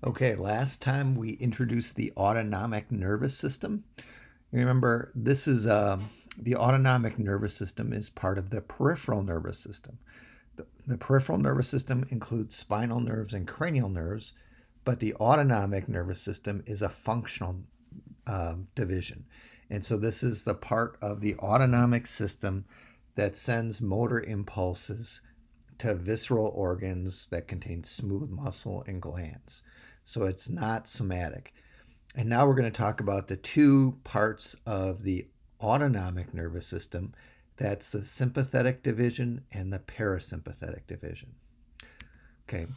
Okay, last time we introduced the autonomic nervous system. Remember, the autonomic nervous system is part of the peripheral nervous system. The peripheral nervous system includes spinal nerves and cranial nerves, but the autonomic nervous system is a functional division. And so this is the part of the autonomic system that sends motor impulses to visceral organs that contain smooth muscle and glands. So it's not somatic. And now we're going to talk about the two parts of the autonomic nervous system. That's the sympathetic division and the parasympathetic division. Okay,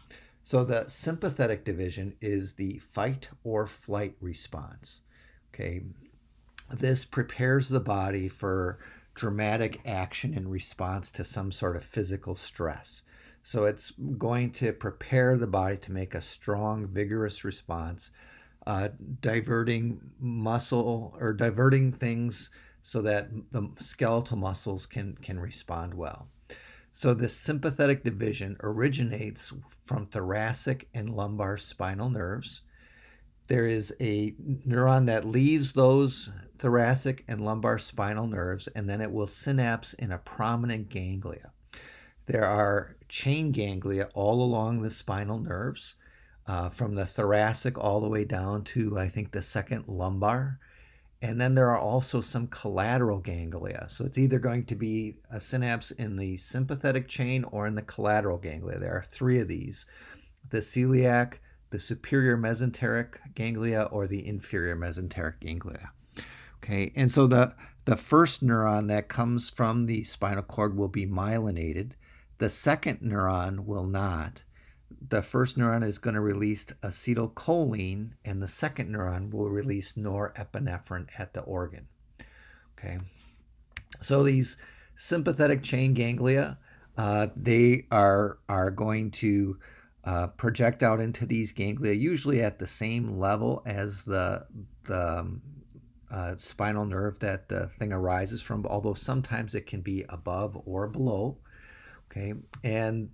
so the sympathetic division is the fight or flight response. Okay, this prepares the body for dramatic action in response to some sort of physical stress. So it's going to prepare the body to make a strong, vigorous response, diverting muscle or diverting things so that the skeletal muscles can respond well. So the sympathetic division originates from thoracic and lumbar spinal nerves. There is a neuron that leaves those thoracic and lumbar spinal nerves, and then it will synapse in a prominent ganglia. There are chain ganglia all along the spinal nerves, from the thoracic all the way down to, I think, the second lumbar. And then there are also some collateral ganglia. So it's either going to be a synapse in the sympathetic chain or in the collateral ganglia. There are three of these: the celiac, the superior mesenteric ganglia, or the inferior mesenteric ganglia. Okay, and so the first neuron that comes from the spinal cord will be myelinated. The second neuron will not. The first neuron is going to release acetylcholine, and the second neuron will release norepinephrine at the organ. Okay, so these sympathetic chain ganglia, they are going to project out into these ganglia, usually at the same level as the spinal nerve that the thing arises from, although sometimes it can be above or below. Okay, and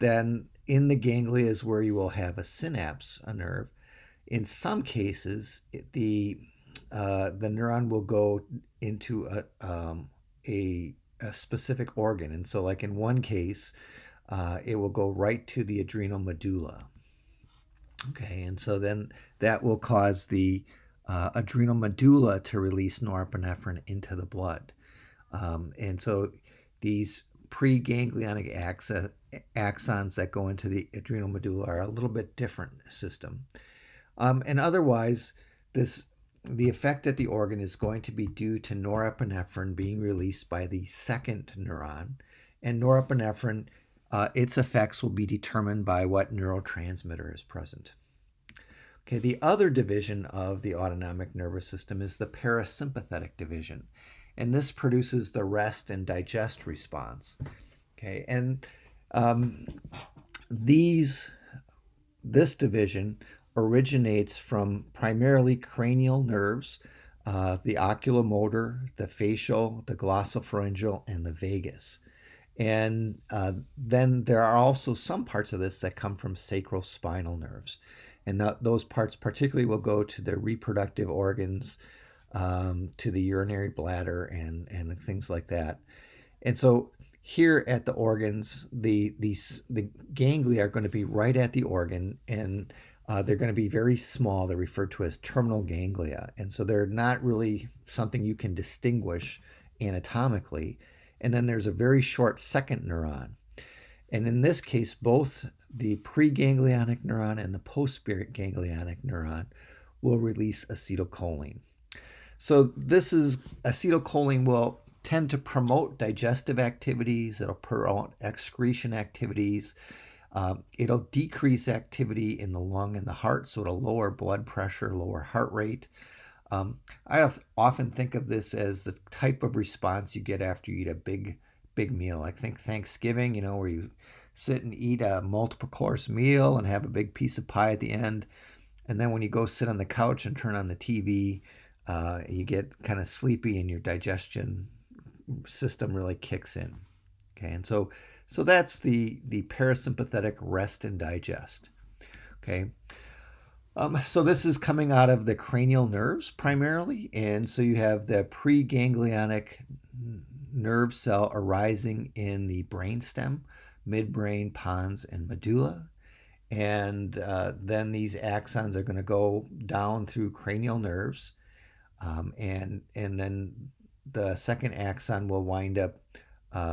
then in the ganglia is where you will have a synapse, a nerve. In some cases, the neuron will go into a specific organ, and so, like in one case, it will go right to the adrenal medulla. Okay, and so then that will cause the adrenal medulla to release norepinephrine into the blood. And so these preganglionic axons that go into the adrenal medulla are a little bit different system. And otherwise, the effect at the organ is going to be due to norepinephrine being released by the second neuron. And norepinephrine, its effects will be determined by what neurotransmitter is present. Okay, the other division of the autonomic nervous system is the parasympathetic division, and this produces the rest and digest response. Okay, and this division originates from primarily cranial nerves, the oculomotor, the facial, the glossopharyngeal, and the vagus. And then there are also some parts of this that come from sacral spinal nerves. And those parts particularly will go to the reproductive organs, to the urinary bladder, and things like that. And so here at the organs, the ganglia are going to be right at the organ, and they're going to be very small. They're referred to as terminal ganglia. And so they're not really something you can distinguish anatomically. And then there's a very short second neuron. And in this case, both the preganglionic neuron and the postganglionic neuron will release acetylcholine. So acetylcholine will tend to promote digestive activities. It'll promote excretion activities. It'll decrease activity in the lung and the heart, so it'll lower blood pressure, lower heart rate. I often think of this as the type of response you get after you eat a big meal. Like think Thanksgiving, where you sit and eat a multiple course meal and have a big piece of pie at the end. And then when you go sit on the couch and turn on the TV, you get kind of sleepy and your digestion system really kicks in. Okay, and so that's the parasympathetic rest and digest. Okay, So this is coming out of the cranial nerves primarily, and so you have the preganglionic nerve cell arising in the brainstem, midbrain, pons, and medulla. And then these axons are going to go down through cranial nerves, and then the second axon will wind up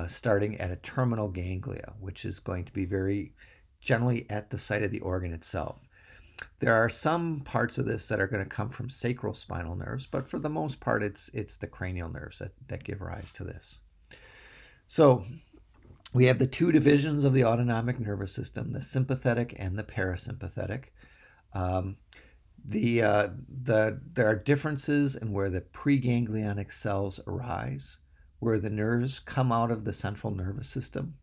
starting at a terminal ganglia, which is going to be very generally at the site of the organ itself. There are some parts of this that are going to come from sacral spinal nerves, but for the most part, it's the cranial nerves that give rise to this. So we have the two divisions of the autonomic nervous system, the sympathetic and the parasympathetic. There are differences in where the preganglionic cells arise, where the nerves come out of the central nervous system,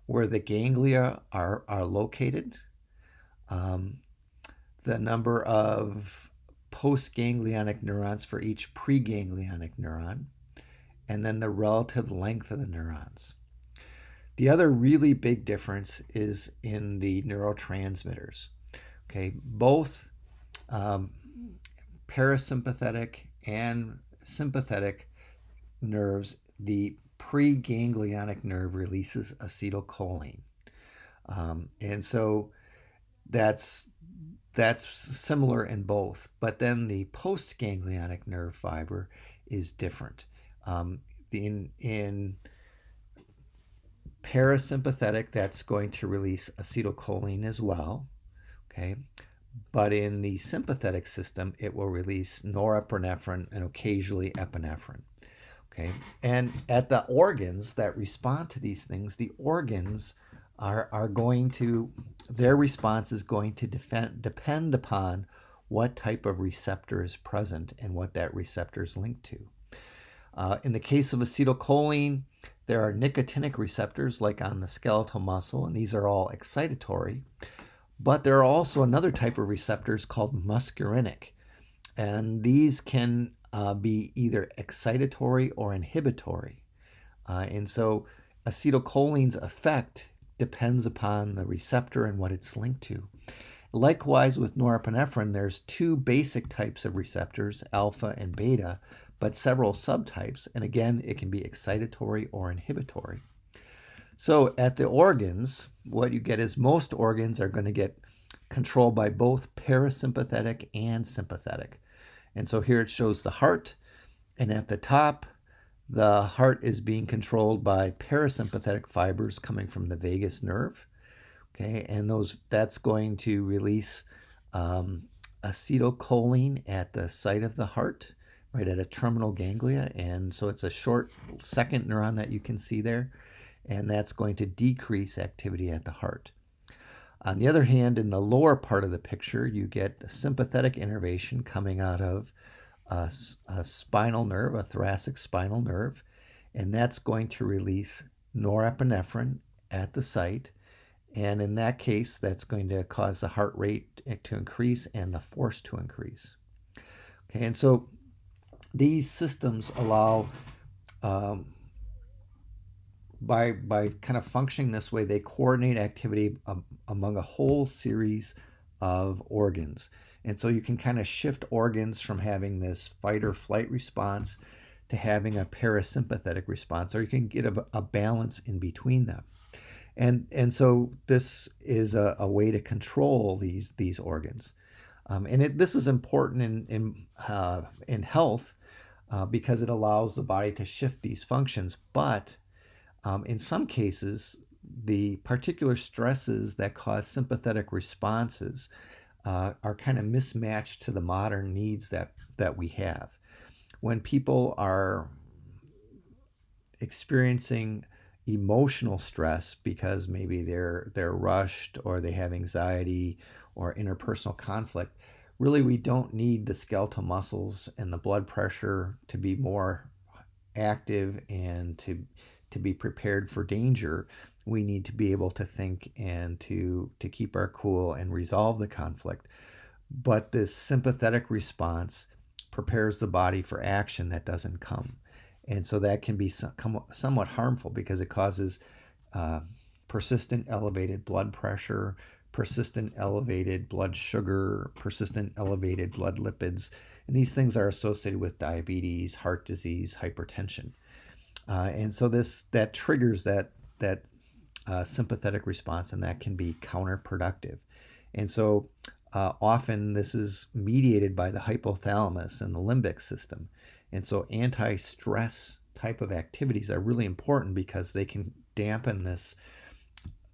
where the ganglia are located, the number of postganglionic neurons for each preganglionic neuron, and then the relative length of the neurons. The other really big difference is in the neurotransmitters. Okay, both parasympathetic and sympathetic nerves, the preganglionic nerve releases acetylcholine. And so that's similar in both, but then the postganglionic nerve fiber is different. In parasympathetic, that's going to release acetylcholine as well, okay? But in the sympathetic system, it will release norepinephrine and occasionally epinephrine, okay? And at the organs that respond to these things, the organs are going to, their response is going to depend upon what type of receptor is present and what that receptor is linked to. In the case of acetylcholine, there are nicotinic receptors like on the skeletal muscle, and these are all excitatory. But there are also another type of receptors called muscarinic, and these can be either excitatory or inhibitory. And so acetylcholine's effect depends upon the receptor and what it's linked to. Likewise, with norepinephrine, there's two basic types of receptors, alpha and beta, but several subtypes, and again, it can be excitatory or inhibitory. So at the organs, what you get is most organs are going to get controlled by both parasympathetic and sympathetic. And so here it shows the heart, and at the top, the heart is being controlled by parasympathetic fibers coming from the vagus nerve. Okay, and that's going to release acetylcholine at the site of the heart, right at a terminal ganglia. And so it's a short second neuron that you can see there, and that's going to decrease activity at the heart. On the other hand, in the lower part of the picture, you get a sympathetic innervation coming out of a spinal nerve, a thoracic spinal nerve, and that's going to release norepinephrine at the site. And in that case, that's going to cause the heart rate to increase and the force to increase. Okay, and so these systems allow, by kind of functioning this way, they coordinate activity among a whole series of organs. And so you can kind of shift organs from having this fight or flight response to having a parasympathetic response, or you can get a balance in between them. And so this is a way to control these organs. And this is important in health because it allows the body to shift these functions. But in some cases, the particular stresses that cause sympathetic responses are kind of mismatched to the modern needs that we have. When people are experiencing emotional stress because maybe they're rushed or they have anxiety or interpersonal conflict, really we don't need the skeletal muscles and the blood pressure to be more active and to be prepared for danger. We need to be able to think and to keep our cool and resolve the conflict. But this sympathetic response prepares the body for action that doesn't come. And so that can be somewhat harmful because it causes persistent elevated blood pressure, persistent elevated blood sugar, persistent elevated blood lipids, and these things are associated with diabetes, heart disease, hypertension. And so that triggers that sympathetic response, and that can be counterproductive. And so often this is mediated by the hypothalamus and the limbic system. And so anti-stress type of activities are really important because they can dampen this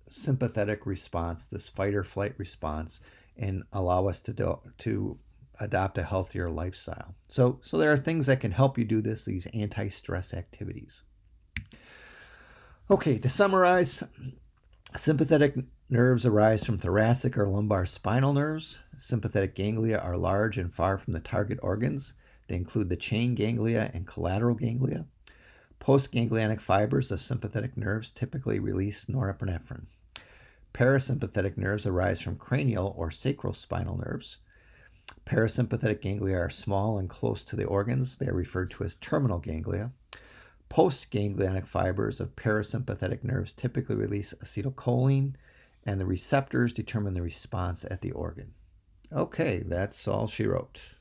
sympathetic response, this fight or flight response, and allow us to adopt a healthier lifestyle. So there are things that can help you do this, these anti-stress activities. Okay, to summarize, sympathetic nerves arise from thoracic or lumbar spinal nerves. Sympathetic ganglia are large and far from the target organs. They include the chain ganglia and collateral ganglia. Postganglionic fibers of sympathetic nerves typically release norepinephrine. Parasympathetic nerves arise from cranial or sacral spinal nerves. Parasympathetic ganglia are small and close to the organs. They are referred to as terminal ganglia. Postganglionic fibers of parasympathetic nerves typically release acetylcholine, and the receptors determine the response at the organ. Okay, that's all she wrote.